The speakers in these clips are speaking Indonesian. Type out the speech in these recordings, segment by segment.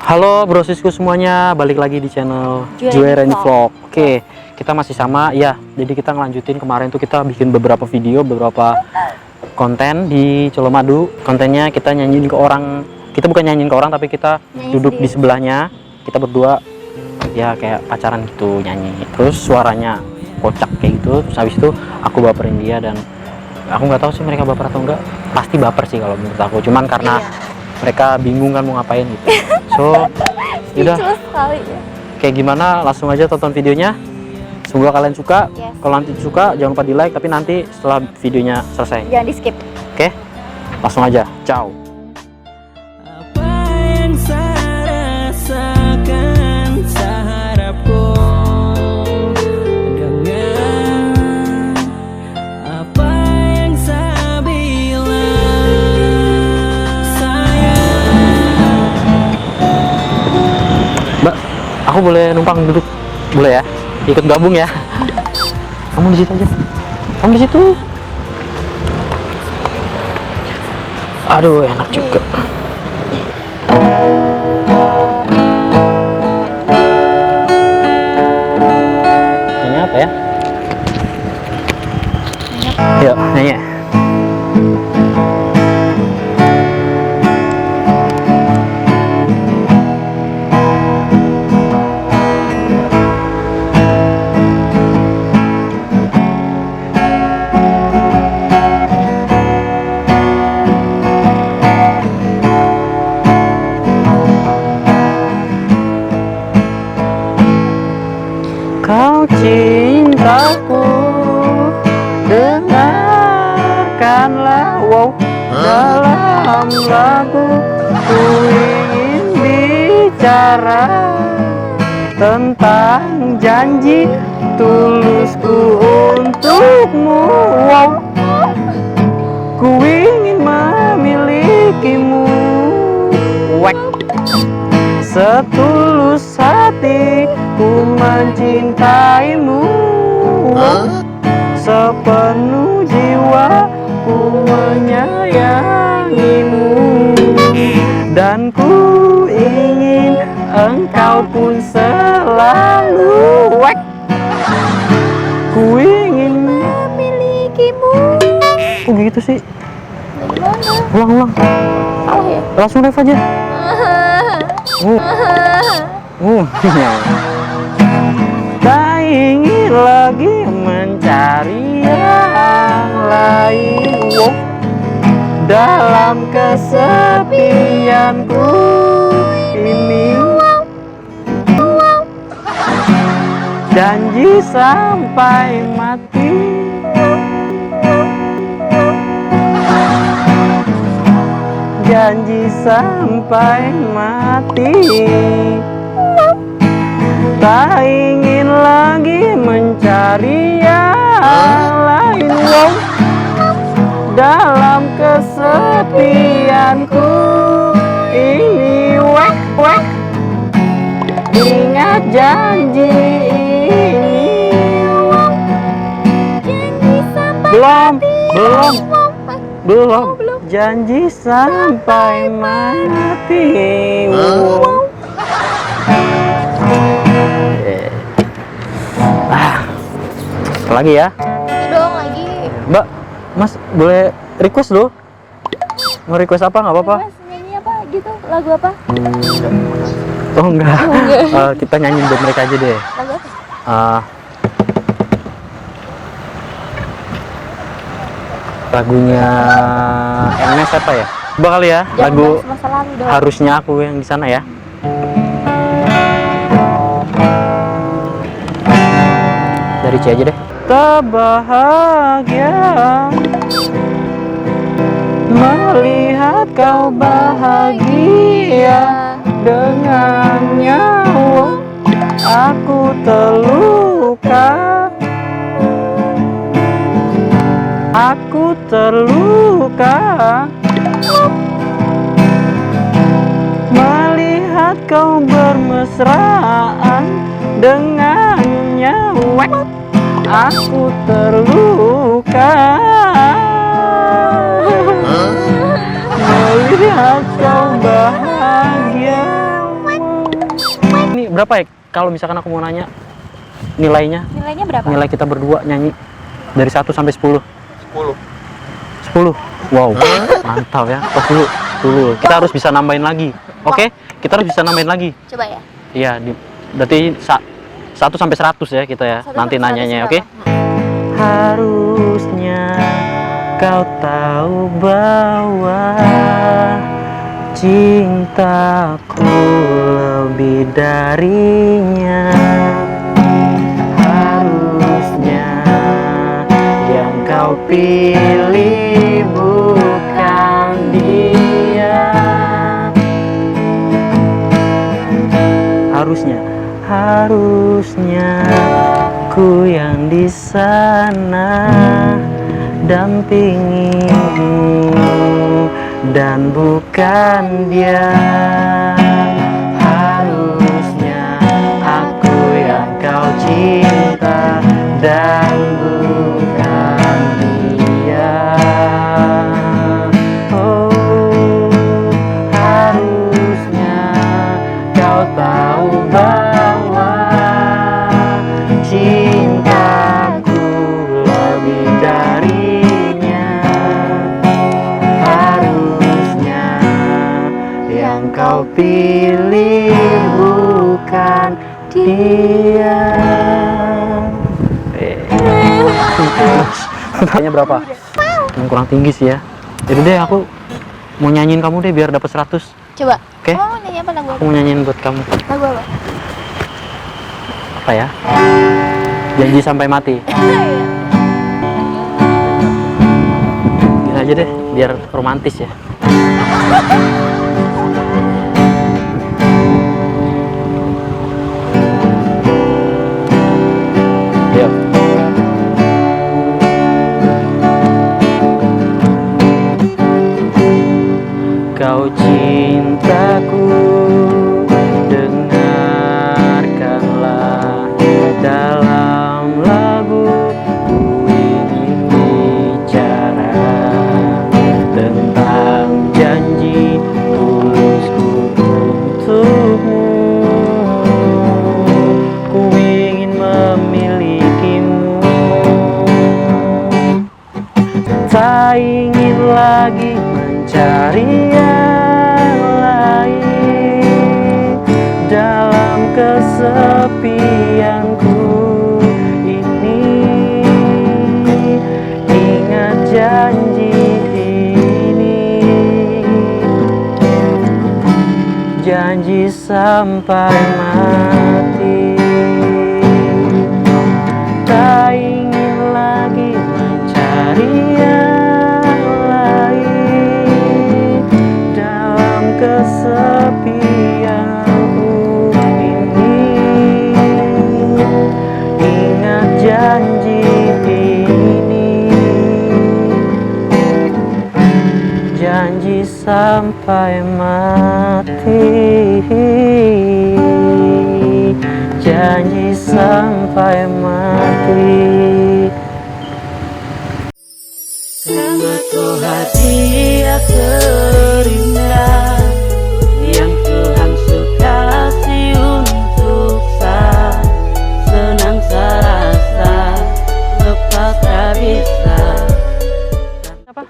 Halo brosisku semuanya, balik lagi di channel Juereni Vlog. Oke, kita masih sama ya. Jadi kita ngelanjutin kemarin tuh kita bikin beberapa video, beberapa konten di Colomadu. Kontennya kita nyanyiin ke orang. Kita bukan nyanyiin ke orang, tapi kita duduk di sebelahnya. Kita berdua ya kayak pacaran gitu nyanyi. Terus suaranya kocak kayak gitu. Terus habis itu aku baperin dia dan aku nggak tahu sih mereka baper atau enggak. Pasti baper sih kalau menurut aku. Cuman karena mereka bingung kan mau ngapain gitu. So, udah. Kayak gimana? Langsung aja tonton videonya. Semoga kalian suka. Kalau nanti suka, jangan lupa di like. Tapi nanti setelah videonya selesai, jangan di skip. Oke? Langsung aja. Ciao. Mbak, aku boleh numpang duduk? Boleh ya? Ikut gabung ya? Kamu di situ aja. Kamu di situ. Aduh, enak juga. Ini apa ya? Yuk, nanya. Kau cintaku, dengarkanlah dalam lagu. Ku ingin bicara tentang janji tulusku untukmu. Ku ingin memilikimu, setulus hati ku mencintaimu, sepenuh jiwa ku menyayangimu, dan ku ingin engkau pun selalu. Ku ingin memilikimu. Kok gitu sih? Ulang. Salah ya? Langsung ref aja. Tak ingin lagi mencari yang lain dalam kesepianku ini. Janji sampai mati, janji sampai mati. Tak ingin lagi mencari yang lain dalam kesepianku ini. Ingat janji ini. Belum. Janji sampai mati. Apa lagi ya? Itu dong lagi. Mbak, Mas boleh request loh? Mau request apa? Nggak apa-apa. Mas nyanyi apa gitu? Lagu apa? Oh enggak. Kita nyanyiin buat mereka aja deh. Lagu apa? Lagunya MS apa ya? Coba kali ya. Jangan lagu bahas masa lalu dong. Harusnya Aku yang di sana ya. Dari C aja deh. Tak bahagia melihat kau bahagia dengannya. Aku terluka, aku terluka melihat kau bermesraan dengannya. Aku terluka melihat kau bahagia berapa ya kalau misalkan aku mau nanya nilainya? Nilainya berapa? Nilai kita berdua nyanyi dari 1 sampai 10. 10. 10. Wow, mantap ya. Tos dulu. Kita harus bisa nambahin lagi. Oke? Kita harus bisa nambahin lagi. Coba ya. Iya, berarti 1 sampai 100 ya kita ya. 1 Nanti sampai nanyanya, 100 oke? Harusnya kau tahu bahwa cintaku lebih darinya. Harusnya yang kau pilih bukan dia. Harusnya ku yang di sana dampingimu dan bukan dia. Harusnya aku yang kau cinta dan bukan dia. Oh, harusnya kau tahu bahwa cintaku lebih darinya. Harusnya yang kau pilih bukan dia. Tanya berapa? Yang kurang tinggi sih ya. Jadi deh aku mau nyanyiin kamu deh biar dapat 100. Coba. Oke? Oh, nyanyi apa lagu? Aku mau nyanyiin buat kamu. Lagu apa? Apa ya? Janji sampai mati. Gini aja deh, biar romantis ya. Yuk. Kau cintaku, dengarkanlah dalam lagu ku ingin bicara tentang janji tulusku untukmu. Ku ingin memilikimu, tak ingin lagi mencari yang lain dalam kesepianku ini. Ingat janji ini, janji sampai mati. Tak ingin lagi mencari yang lain dalam kesepianku ini. Ingat janji ini, janji sampai mati. Janji sampai mati. Karena kau hadiah terindah yang Tuhan suka kasih untuk senang serasa lepas tak bisa. Apa?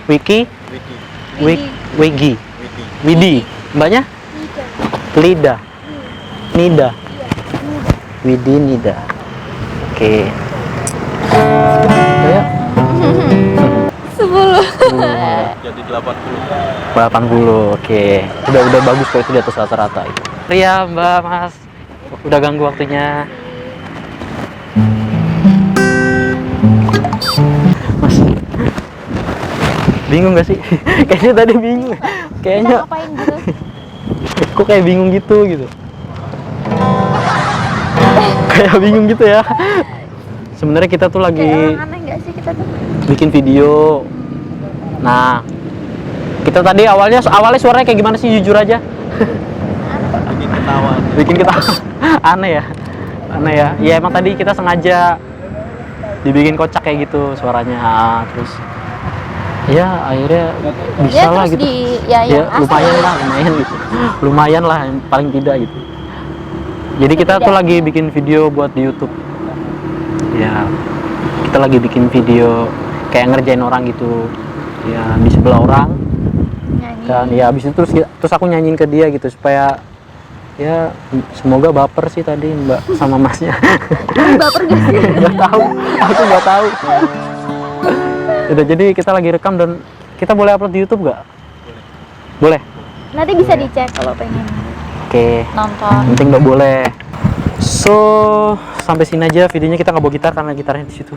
Wiki? Wigi? Widi? Mbaknya? Lida? Nida? Widi Nida. Oke. Udah ya? 10. Jadi 80. 80, oke. Udah bagus kok itu di atas rata-rata itu. Ria, Mbak, Mas. Udah ganggu waktunya. Mas. Bingung gak sih? Kayaknya tadi bingung. Kayaknya Ngapain gitu? kok kayak bingung gitu. Kayak bingung gitu ya. Sebenarnya kita tuh lagi Kayak orang aneh nggak sih kita tuh? bikin video. Nah, kita tadi awalnya suaranya kayak gimana sih, jujur aja? Bikin ketawa. Bikin kita aneh ya. Ya emang tadi kita sengaja dibikin kocak kayak gitu suaranya. Terus ya akhirnya bisa Ya, lah terus gitu. ya Lumayan gitu. Lumayan lah paling tidak gitu. Jadi kita tuh lagi bikin video buat di YouTube. Ya, kita lagi bikin video kayak ngerjain orang gitu. Ya, di sebelah orang. Nyanyi. Dan ya abis itu terus aku nyanyiin ke dia gitu supaya ya semoga baper sih tadi Mbak sama Masnya. Baper gak sih? Nggak tahu, aku nggak tahu. Udah, jadi kita lagi rekam dan kita boleh upload di YouTube nggak? Boleh. Nanti bisa dicek kalau pengen Oke. nonton. Penting nggak boleh. So sampai sini aja videonya, kita nggak bawa gitar karena gitarnya di situ.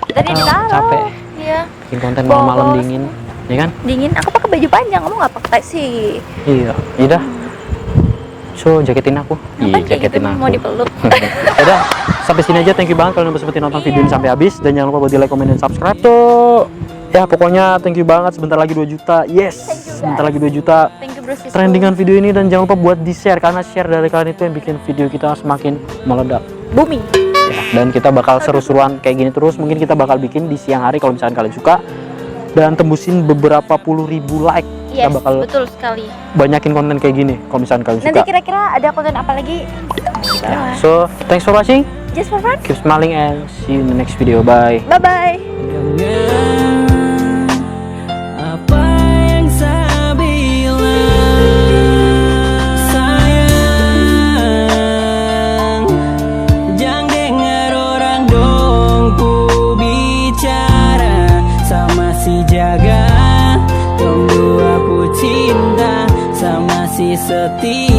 Tadi Kita ditaruh. capek Iya. bikin konten malam-malam Bolos. dingin, ya kan? Dingin. Aku pakai baju panjang. Kamu nggak pakai sih? Iya, yaudah. So jaketin aku. Ngapain kayak gitu? Jaketin aku. Mau dipeluk. Udah, sampai sini aja. Thank you banget kalian udah sempetin nonton video ini sampai habis, dan jangan lupa buat di like, comment, dan subscribe tuh. Ya pokoknya thank you banget. Sebentar lagi 2 juta. Yes, Thank you, sebentar guys. lagi 2 juta. Thank you bro. Sisu. Trendingan video ini, dan jangan lupa buat di share karena share dari kalian itu yang bikin video kita semakin meledak. Booming. Ya, dan kita bakal seru-seruan kayak gini terus. Mungkin kita bakal bikin di siang hari kalau misalkan kalian suka, dan tembusin beberapa puluh ribu like. Yes, Kita bakal betul sekali. banyakin konten kayak gini kalau misalkan kalian Nanti suka. kira-kira ada konten apa lagi? Ya, so thanks for watching, Just for fun. keep smiling, and see you in the next video. Bye. Bye bye. Apa yang saya bilang, sayang, jangan dengar orang dong ku bicara sama si jaga, dong dua ku cinta sama si setia.